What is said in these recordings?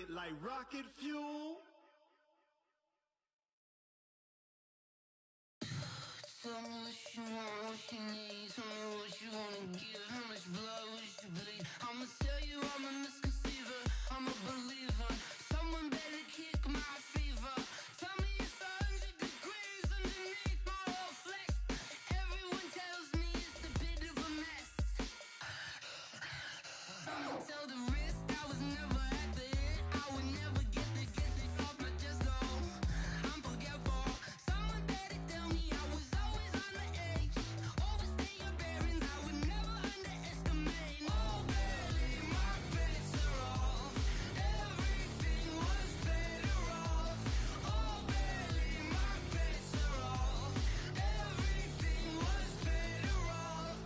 it like rocket fuel. Tell me what you want, what you need. Tell me what you wanna give. How much blood would you bleed? I'ma tell you I'm a misconceiver. I'm a believer. Someone better kick my fever. Tell me it's 100 degrees underneath my whole flesh. Everyone tells me it's a bit of a mess. I'ma tell the risk I was never at the hit. I would never get it off my chest though. I'm forgetful. Someone better tell me I was always on the edge. Overstay your bearings, I would never underestimate. Oh baby, my bets are off. Everything was better off. Oh baby, my bets are off. Everything was better off.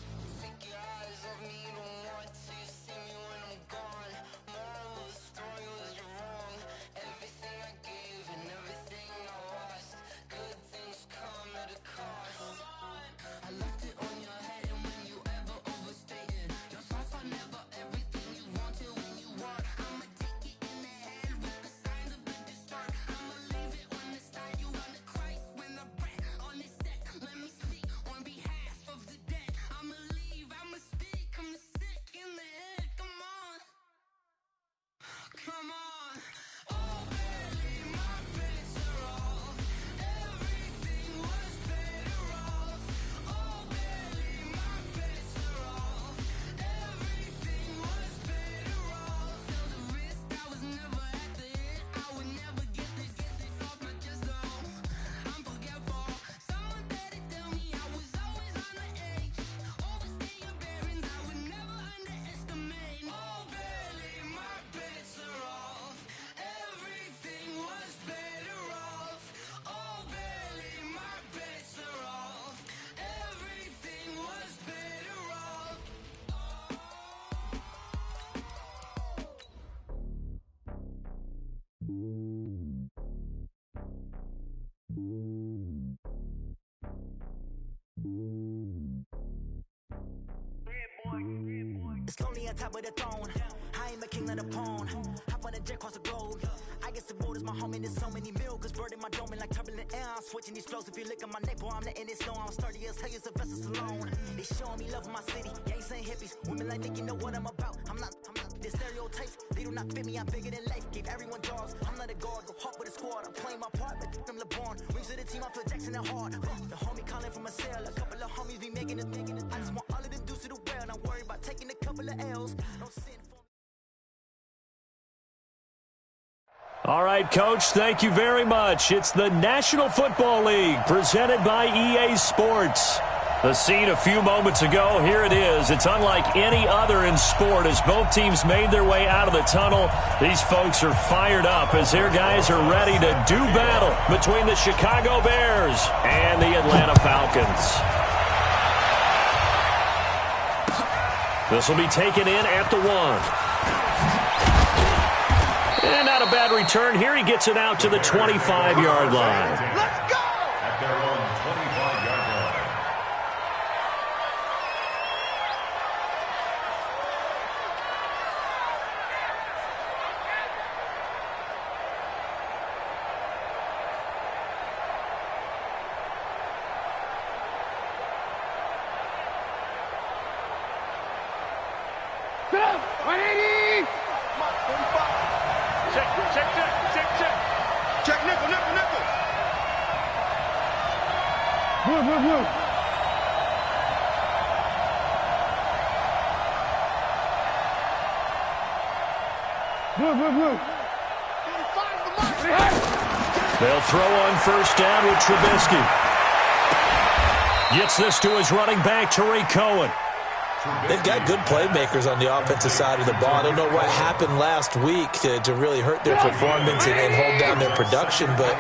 Take your eyes off me, you don't want to see me when I'm gone. Moral of the story was you're wrong. Everything I gave and everything I lost. Good things come at a cost. I left it on your head, and when you ever overstated, your thoughts are never everything you wanted when you want. I'ma take it in the head with the signs of the disturbed. I'ma leave it on the side. You run the Christ when the breath on this set. Let me speak on behalf of the dead. I'ma leave, I'ma speak. I'm the sick in the head. Come on, come on. Oh baby, my bets are off. Everything was better off. Oh baby, my bets are off. Everything was better off. Tell the risk I was never at the hit. I would never get it off my chest though. I'm forgetful. Someone better tell me I was always on the edge. Overstay your bearings, I would never underestimate. Oh baby, my bets are off. Everything was better off. Oh baby, my bets are off. Everything was better off. It's lonely on top of the throne. I am a king of the pawn. Hop on a jet across the globe. I guess the road is my home and there's so many milkers bird in my dome and like turbulent air. I'm switching these flows. If you look at my neck, boy, I'm letting it snow. I'm sturdy as hell, as a vessel alone. They showing me love in my city. Gangs ain't hippies. Women like Nick, you know what I'm about. I'm not. The stereotypes, they do not fit me. I'm bigger than life. Gave everyone jobs. I'm not a guard. Go hard with a squad. I'm playing my part, but I'm LeBron. Rings to the team, I feel Jackson and hard. The homie calling from a cell. A couple of homies be making it. I just want all of them dudes to the well. Not worry about taking a couple of L's. Don't sin for. All right, Coach, thank you very much. It's the National Football League presented by EA Sports. The scene a few moments ago, here it is. It's unlike any other in sport as both teams made their way out of the tunnel. These folks are fired up as their guys are ready to do battle between the Chicago Bears and the Atlanta Falcons. This will be taken in at the 1. And not a bad return. Here he gets it out to the 25-yard line. Let's go! At their own 25-yard line. Stop! 180! Check nickel. Blue. They'll throw on first down with Trubisky. Gets this to his running back, Tariq Cohen. They've got good playmakers on the offensive side of the ball. I don't know what happened last week to really hurt their performance and hold down their production, but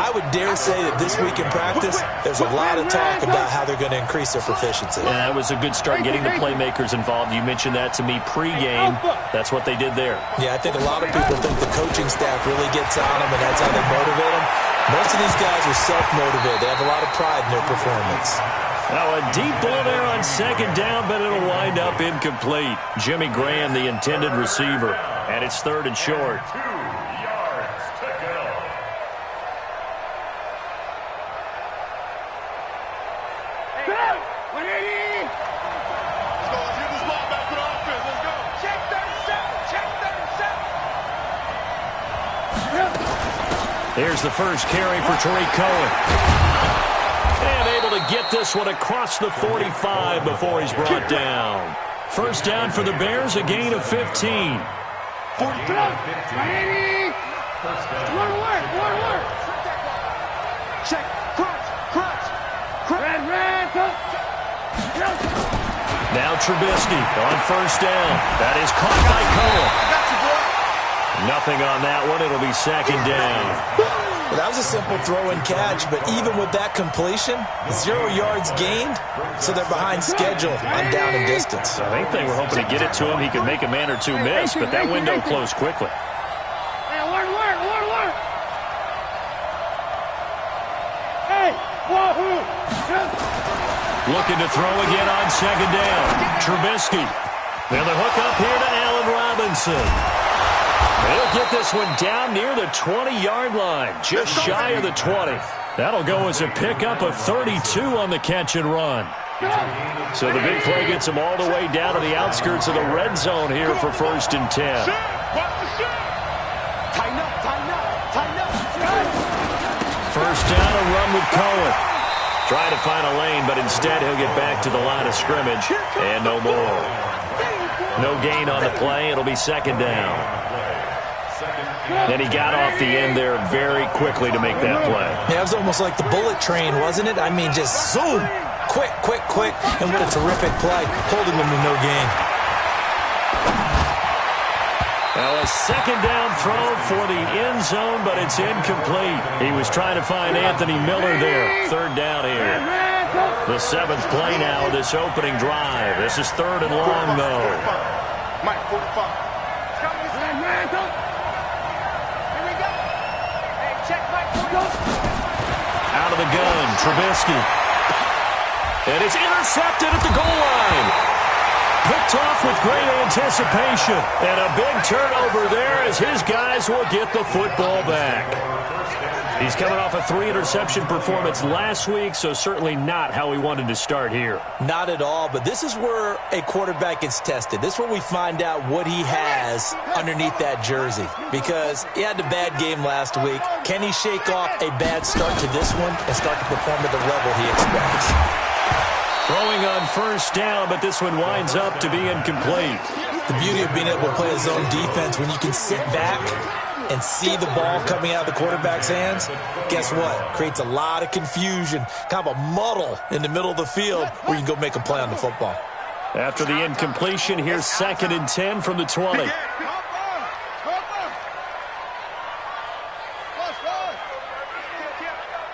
I would dare say that this week in practice, there's a lot of talk about how they're going to increase their proficiency. Yeah, that was a good start getting the playmakers involved. You mentioned that to me pregame. That's what they did there. Yeah, I think a lot of people think the coaching staff really gets on them, and that's how they motivate them. Most of these guys are self-motivated. They have a lot of pride in their performance. Now a deep ball there on second down, but it'll wind up incomplete. Jimmy Graham, the intended receiver, and it's 3rd and short. Here's the first carry for Tariq Cohen. And able to get this one across the 45 before he's brought down. First down for the Bears, a gain of 15. First down. Check, crunch. Red, Now Trubisky on first down. That is caught by Cole. Nothing on that one. It'll be second down. Well, that was a simple throw and catch, but even with that completion, 0 yards gained, so they're behind schedule on down and distance. I think they were hoping to get it to him. He could make a man or two miss, but that window closed quickly. Hey, alert. Hey, wahoo! Looking to throw again on second down. Trubisky. Now the hook up here to Allen Robinson. He'll get this one down near the 20-yard line, just shy of the 20. That'll go as a pickup of 32 on the catch and run. So the big play gets him all the way down to the outskirts of the red zone here for first and 10. Tighten up. First down, a run with Cohen. Trying to find a lane, but instead he'll get back to the line of scrimmage and no more. No gain on the play. It'll be second down. And he got off the end there very quickly to make that play. Yeah, it was almost like the bullet train, wasn't it? I mean, just zoom. Quick. And what a terrific play, holding him to no gain. Well, a second down throw for the end zone, but it's incomplete. He was trying to find Anthony Miller there. Third down here. The seventh play now of this opening drive. This is third and long, though. Mike, 45. Out of the gun, Trubisky. And it's intercepted at the goal line. Picked off with great anticipation. And a big turnover there as his guys will get the football back. He's coming off a 3-interception performance last week, so certainly not how he wanted to start here. Not at all, but this is where a quarterback gets tested. This is where we find out what he has underneath that jersey. Because he had a bad game last week. Can he shake off a bad start to this one and start to perform at the level he expects? Throwing on first down, but this one winds up to be incomplete. The beauty of being able to play a zone defense when you can sit back and see the ball coming out of the quarterback's hands, guess what? Creates a lot of confusion, kind of a muddle in the middle of the field where you can go make a play on the football. After the incompletion, here's second and 10 from the 20.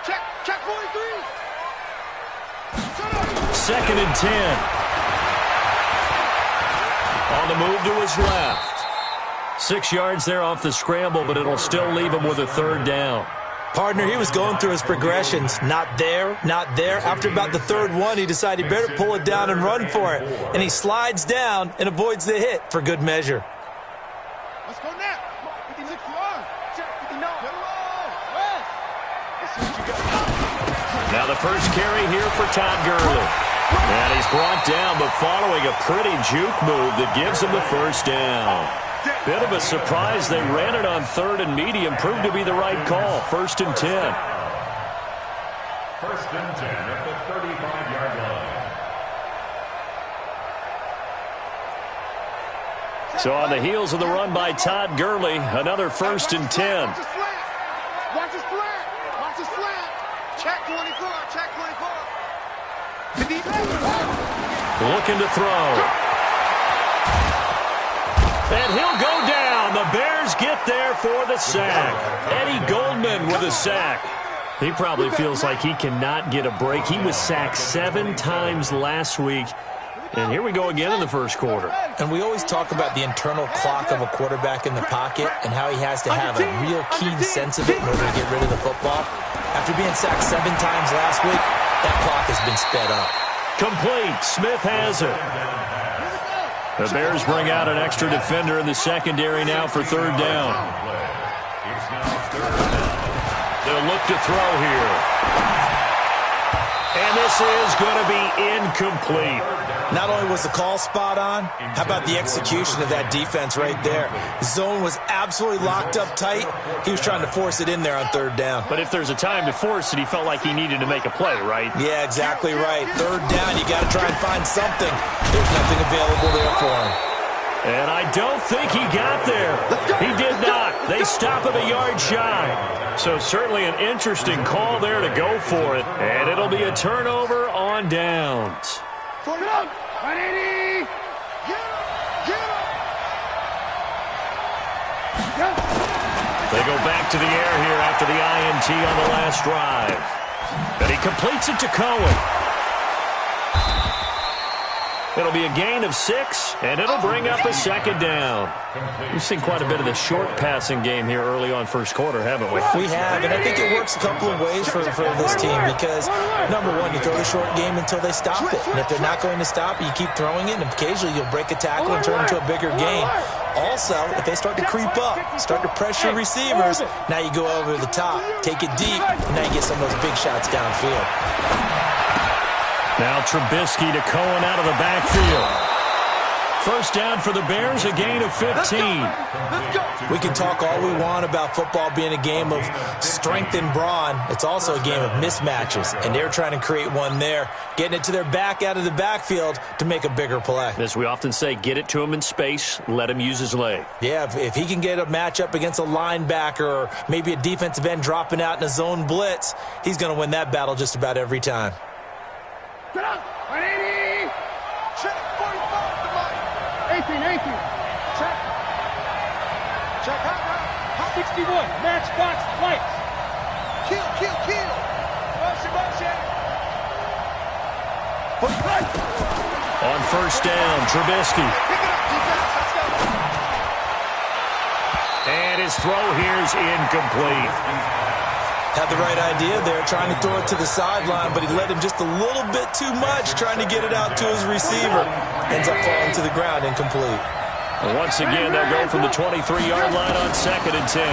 Check 43. Second and 10. On the move to his left. 6 yards there off the scramble, but it'll still leave him with a third down. Partner, he was going through his progressions. Not there, not there. After about the third one, he decided he better pull it down and run for it. And he slides down and avoids the hit for good measure. Let's go now. 56 yards. Check 59. Now the first carry here for Todd Gurley. And he's brought down, but following a pretty juke move that gives him the first down. Bit of a surprise. They ran it on third and medium. Proved to be the right call. First and 10. First and 10 at the 35-yard line. So on the heels of the run by Todd Gurley, another first and 10. Watch his flat. Watch his flat. Check 24. Check 24. Looking to throw. And he'll go down. The Bears get there for the sack. Eddie Goldman with a sack. He probably feels like he cannot get a break. He was sacked 7 times last week. And here we go again in the first quarter. And we always talk about the internal clock of a quarterback in the pocket and how he has to have a real keen sense of it in order to get rid of the football. After being sacked 7 times last week, that clock has been sped up. Complete. Smith has it. The Bears bring out an extra defender in the secondary now for third down. They'll look to throw here. And this is going to be incomplete. Not only was the call spot on, how about the execution of that defense right there? Zone was absolutely locked up tight. He was trying to force it in there on third down. But if there's a time to force it, he felt like he needed to make a play, right? Yeah, exactly right. Third down, you got to try and find something. There's nothing available there for him. And I don't think he got there. He did not. They stop him a yard shy. So certainly an interesting call there to go for it. And it'll be a turnover on downs. Get up! 180! Get up! They go back to the air here after the INT on the last drive. And he completes it to Cohen. It'll be a gain of 6, and it'll bring up a second down. We've seen quite a bit of the short passing game here early on first quarter, haven't we? We have, and I think it works a couple of ways for this team because, number one, you throw the short game until they stop it. And if they're not going to stop it, you keep throwing it, and occasionally you'll break a tackle and turn it into a bigger gain. Also, if they start to creep up, start to pressure receivers, now you go over the top, take it deep, and now you get some of those big shots downfield. Now Trubisky to Cohen out of the backfield. First down for the Bears, a gain of 15. We can talk all we want about football being a game of strength and brawn. It's also a game of mismatches, and they're trying to create one there, getting it to their back out of the backfield to make a bigger play. As we often say, get it to him in space, let him use his leg. Yeah, if he can get a matchup against a linebacker or maybe a defensive end dropping out in a zone blitz, he's going to win that battle just about every time. Get up! 180! Check 45 to Mike. 18. Check. Check out. 61. Matchbox lights. Kill. Motion. On first down, Trubisky. Pick it up, defense. Let's go. And his throw here is incomplete. Had the right idea there, trying to throw it to the sideline, but he led him just a little bit too much, trying to get it out to his receiver. Ends up falling to the ground, incomplete. And once again, they'll go from the 23-yard line on 2nd and 10.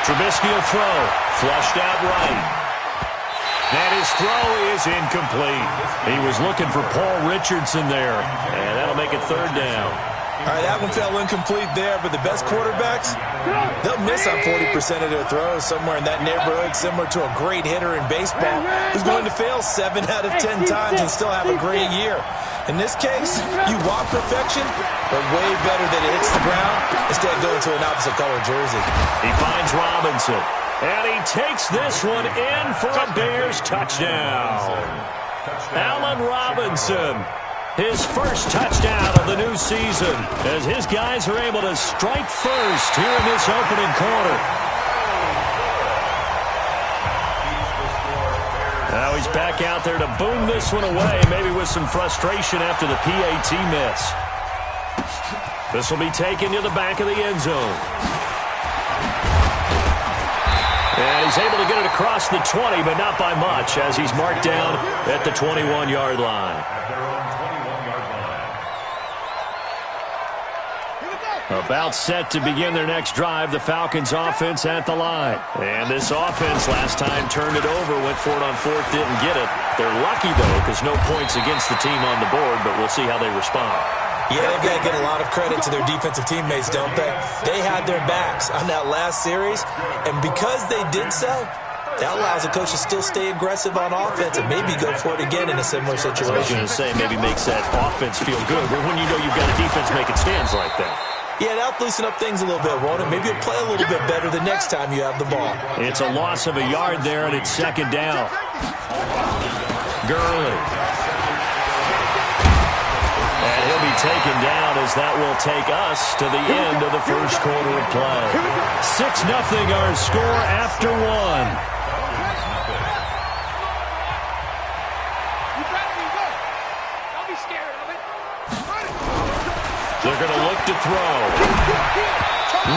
Trubisky will throw, flushed out right. And his throw is incomplete. He was looking for Paul Richardson there, and that'll make it 3rd down. All right, that one fell incomplete there, but the best quarterbacks, they'll miss on 40% of their throws, somewhere in that neighborhood, similar to a great hitter in baseball who's going to fail 7 out of 10 times and still have a great year. In this case, you want perfection, but way better that it hits the ground instead of going to an opposite color jersey. He finds Robinson, and he takes this one in for a Bears touchdown. Allen Robinson. His first touchdown of the new season as his guys are able to strike first here in this opening quarter. Now he's back out there to boom this one away, maybe with some frustration after the PAT miss. This will be taken to the back of the end zone. And he's able to get it across the 20, but not by much, as he's marked down at the 21-yard line. About set to begin their next drive, the Falcons offense at the line. And this offense last time turned it over, went for it on 4th, didn't get it. They're lucky, though, because no points against the team on the board, but we'll see how they respond. Yeah, they've got to get a lot of credit to their defensive teammates, don't they? They had their backs on that last series, and because they did so, that allows the coach to still stay aggressive on offense and maybe go for it again in a similar situation. I was going to say, maybe makes that offense feel good, but when you know you've got a defense making stands like that. Yeah, that'll loosen up things a little bit, won't it? Maybe you'll play a little bit better the next time you have the ball. It's a loss of a yard there, and it's 2nd down. Gurley. And he'll be taken down as that will take us to the end of the first quarter of play. 6-0 our score after 1. They're going to look to throw.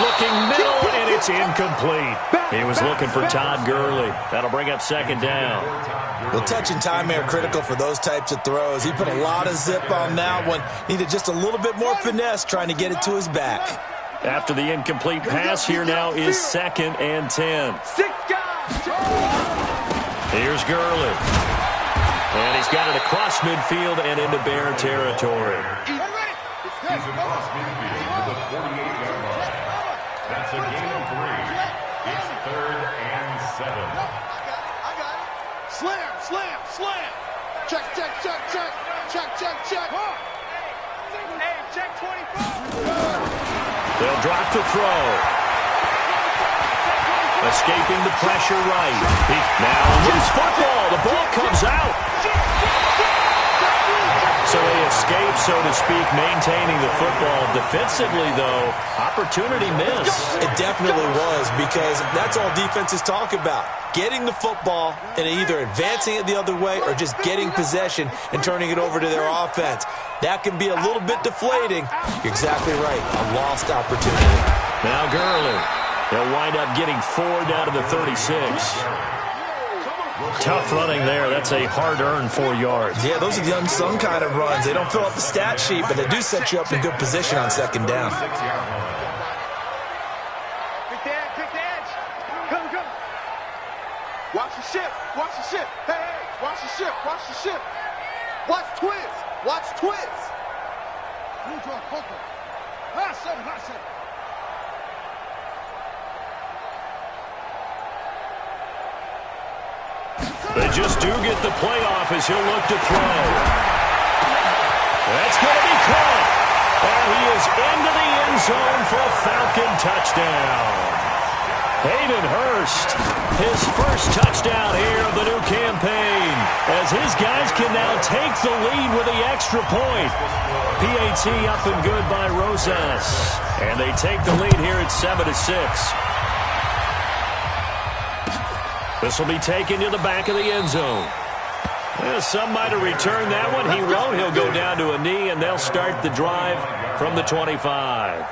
Looking middle, and it's incomplete. He was looking for Todd Gurley. That'll bring up 2nd down. Well, touch and time are critical for those types of throws. He put a lot of zip on that one. Needed just a little bit more finesse trying to get it to his back. After the incomplete pass, here now is 2nd and 10. Here's Gurley. And he's got it across midfield and into Bear territory. He's across midfield to the 48-yard line. That's a gain of 3. It's 3rd and 7. I got it. Slam, slam, slam. Check, check, check, check. Check, check, check. Hey, check 24. They'll drop to throw. Escaping the pressure right. Now loose football. The ball comes out. So they escape, so to speak, maintaining the football. Defensively, though, opportunity miss. It definitely was, because that's all defenses talk about. Getting the football and either advancing it the other way or just getting possession and turning it over to their offense. That can be a little bit deflating. You're exactly right. A lost opportunity. Now Gurley. He'll wind up getting 4 down to the 36. Tough running there. That's a hard-earned 4 yards. Yeah, those are the unsung kind of runs. They don't fill up the stat sheet, but they do set you up in good position on second down. Pick the edge. Come. Watch the ship. Watch the ship. Hey, watch the ship. Watch the ship. Watch twins. Watch twins. They just do get the playoff as he'll look to throw. That's going to be caught. And he is into the end zone for a Falcon touchdown. Hayden Hurst, his first touchdown here of the new campaign, as his guys can now take the lead with the extra point. PAT up and good by Rosas. And they take the lead here at 7-6. This will be taken to the back of the end zone. Well, some might have returned that one. He won't. He'll go down to a knee, and they'll start the drive from the 25.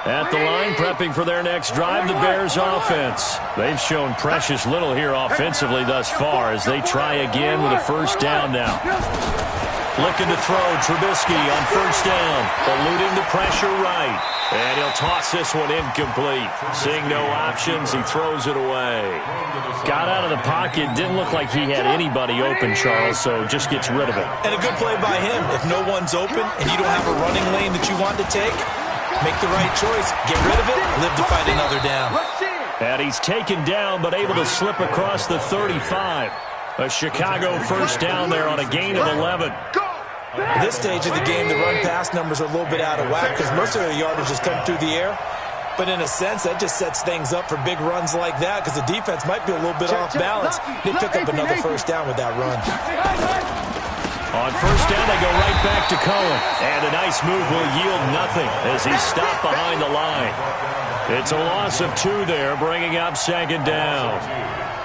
At the line, prepping for their next drive, the Bears offense. They've shown precious little here offensively thus far as they try again with a first down now. Looking to throw, Trubisky on first down, eluding the pressure right. And he'll toss this one incomplete. Seeing no options, he throws it away. Got out of the pocket, didn't look like he had anybody open, Charles, so just gets rid of it. And a good play by him. If no one's open and you don't have a running lane that you want to take, make the right choice. Get rid of it, live to fight another down. And he's taken down, but able to slip across the 35. A Chicago first down there on a gain of 11. At this stage of the game, the run-pass numbers are a little bit out of whack because most of their yardage has come through the air. But in a sense, that just sets things up for big runs like that because the defense might be a little bit off balance. They pick up another first down with that run. On first down, they go right back to Cohen. And a nice move will yield nothing as he's stopped behind the line. It's a loss of 2 there, bringing up second down.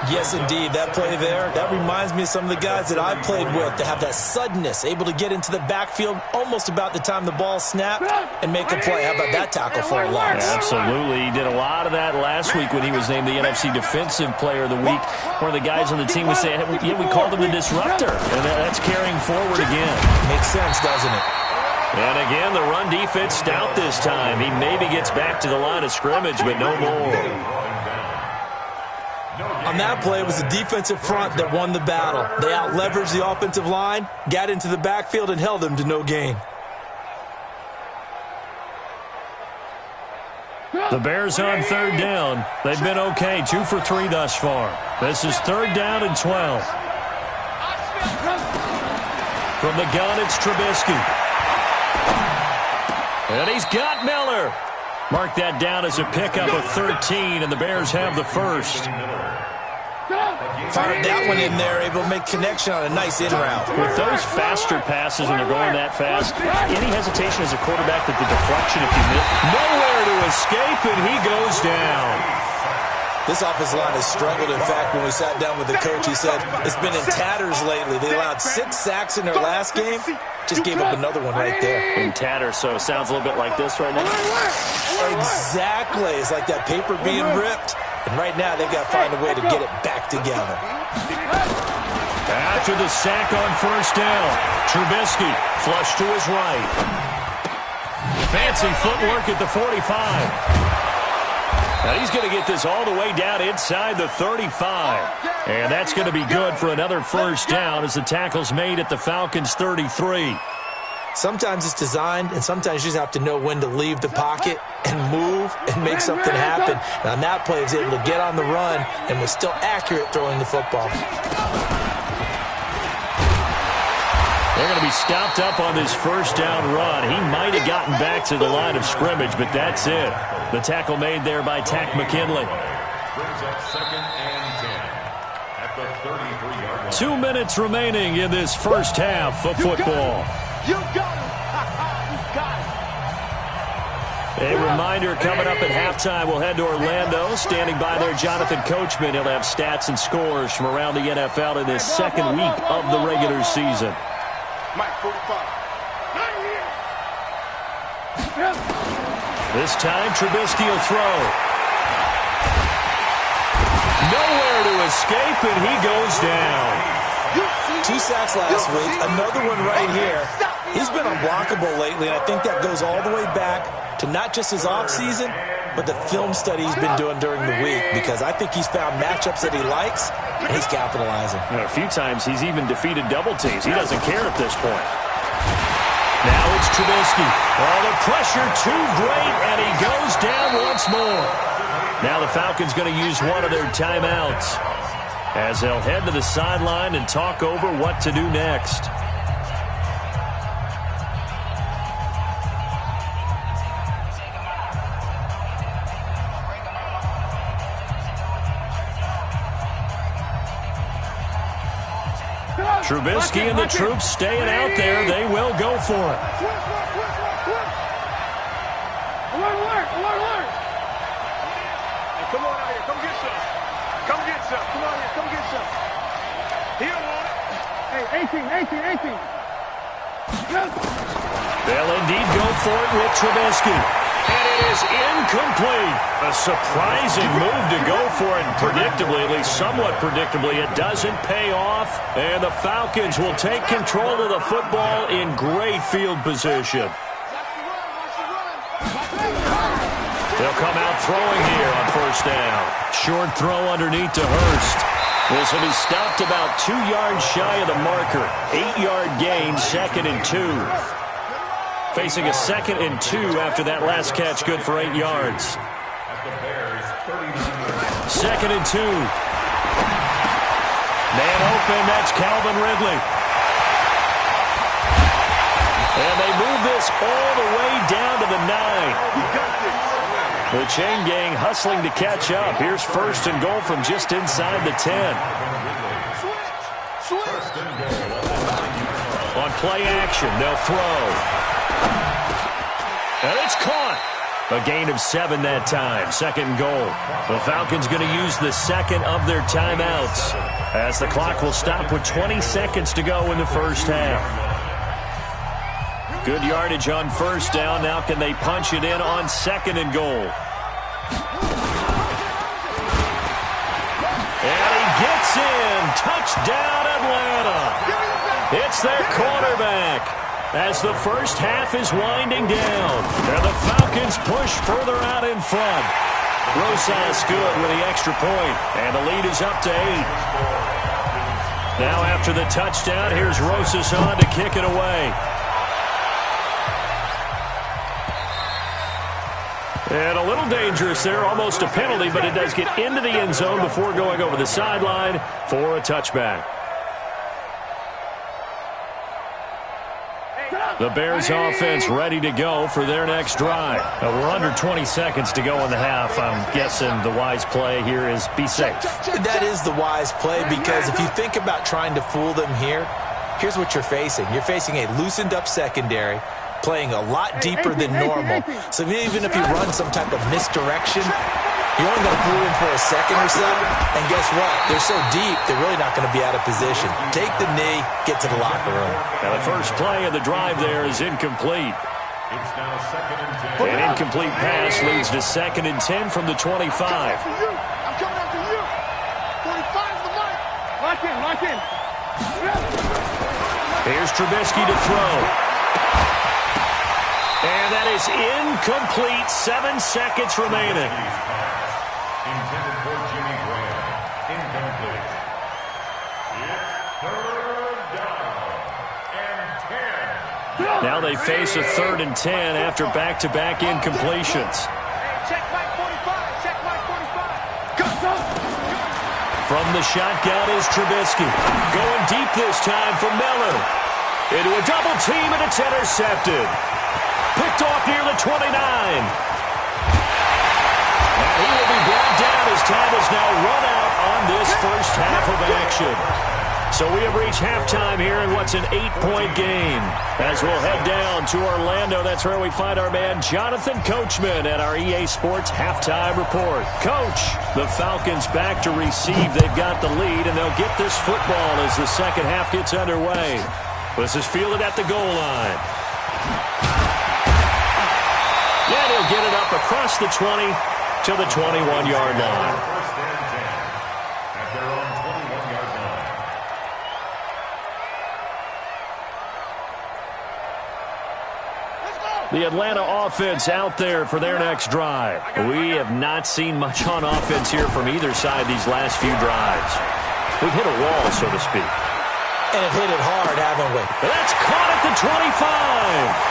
Yes, indeed. That play there, that reminds me of some of the guys that I played with to have that suddenness, able to get into the backfield almost about the time the ball snapped and make a play. How about that tackle for a loss? Yeah, absolutely. He did a lot of that last week when he was named the NFC Defensive Player of the Week. One of the guys on the team was saying, yeah, we called him the disruptor. And that's carrying forward again. Makes sense, doesn't it? And again, the run defense stout this time. He maybe gets back to the line of scrimmage, but no more. On that play, it was the defensive front that won the battle. They out-leveraged the offensive line, got into the backfield, and held them to no gain. The Bears on third down. They've been okay, 2 for 3 thus far. This is third down and 12. From the gun, it's Trubisky. And he's got Miller. Mark that down as a pickup of 13, and the Bears have the first. Fired that one in there, able to make connection on a nice in route. With those faster passes and they're going that fast, any hesitation as a quarterback that the deflection, if you miss, nowhere to escape, and he goes down. This offensive line has struggled. In fact, when we sat down with the coach, he said it's been in tatters lately. They allowed 6 sacks in their last game. Just gave up another one right there. In tatters, so it sounds a little bit like this right now. Exactly. It's like that paper being ripped. And right now, they've got to find a way to get it back together. After the sack on first down, Trubisky flush to his right. Fancy footwork at the 45. Now he's going to get this all the way down inside the 35. And that's going to be good for another first down as the tackle's made at the Falcons' 33. Sometimes it's designed, and sometimes you just have to know when to leave the pocket and move and make something happen. And on that play, he was able to get on the run and was still accurate throwing the football. They're going to be stopped up on this first down run. He might have gotten back to the line of scrimmage, but that's it. The tackle made there by Tack McKinley. Brings up 2nd and 10 at the 33-yard line. 2 minutes remaining in this first half of football. You got him. You got him. A reminder coming up at halftime, we'll head to Orlando. Standing by there, Jonathan Coachman. He'll have stats and scores from around the NFL in this second week of the regular season. Mike, 45. This time, Trubisky will throw. Nowhere to escape, and he goes down. 2 sacks last week, another one right here. He's been unblockable lately, and I think that goes all the way back to not just his offseason, but the film study he's been doing during the week, because I think he's found matchups that he likes, and he's capitalizing. A few times he's even defeated double teams. He doesn't care at this point. Now it's Trubisky. Oh, the pressure too great, and he goes down once more. Now the Falcons going to use one of their timeouts as they'll head to the sideline and talk over what to do next. Trubisky and the troops staying out there. They will go for it. Alert. Hey, come on out here. Come get some. Come get some. Come on here. Come get some. He don't want it. Hey, 18. They'll indeed go for it with Trubisky. And it is incomplete. A surprising move to go for it. Predictably, at least somewhat predictably, it doesn't pay off. And the Falcons will take control of the football in great field position. They'll come out throwing here on first down. Short throw underneath to Hurst. This will be stopped about 2 yards shy of the marker. 8-yard gain, 2nd and 2. Facing a 2nd and 2 after that last catch, good for 8 yards. 2nd and 2. Man open, that's Calvin Ridley. And they move this all the way down to the 9. The chain gang hustling to catch up. Here's 1st and goal from just inside the 10. On play action, they'll throw. And it's caught. A gain of 7 that time. 2nd goal. The Falcons going to use the 2nd of their timeouts as the clock will stop with 20 seconds to go in the first half. Good yardage on first down. Now can they punch it in on 2nd and goal? And he gets in. Touchdown, Atlanta. It's their quarterback. As the first half is winding down. And the Falcons push further out in front. Rosas good with the extra point. And the lead is up to 8. Now after the touchdown, here's Rosas on to kick it away. And a little dangerous there, almost a penalty, but it does get into the end zone before going over the sideline for a touchback. The Bears offense ready to go for their next drive. We're under 20 seconds to go in the half. I'm guessing the wise play here is be safe. That is the wise play, because if you think about trying to fool them here, here's what you're facing. You're facing a loosened up secondary, playing a lot deeper than normal. So even if you run some type of misdirection, you're only going to fool them for a second or so. And guess what? They're so deep, they're really not going to be out of position. Take the knee, get to the locker room. Now the first play of the drive there is incomplete. It's now 2nd and 10. An incomplete pass leads to 2nd and 10 from the 25. I'm coming after you. 45's the mark. Lock in. Here's Trubisky to throw. And that is incomplete. 7 seconds remaining. Now they face a 3rd and 10 after back-to-back incompletions. Check Mike 45. Check Mike 45. Go. From the shotgun is Trubisky. Going deep this time for Miller. Into a double team, and it's intercepted. Picked off near the 29. And he will be brought down as time is now run out on this first half of action. So we have reached halftime here in what's an 8-point game. As we'll head down to Orlando, that's where we find our man Jonathan Coachman at our EA Sports Halftime Report. Coach, the Falcons back to receive. They've got the lead, and they'll get this football as the second half gets underway. This is fielded at the goal line. And he'll get it up across the 20 to the 21-yard line. First and 10 at their own 21-yard line. The Atlanta offense out there for their next drive. We have not seen much on offense here from either side these last few drives. We've hit a wall, so to speak. And have hit it hard, haven't we? That's caught at the 25.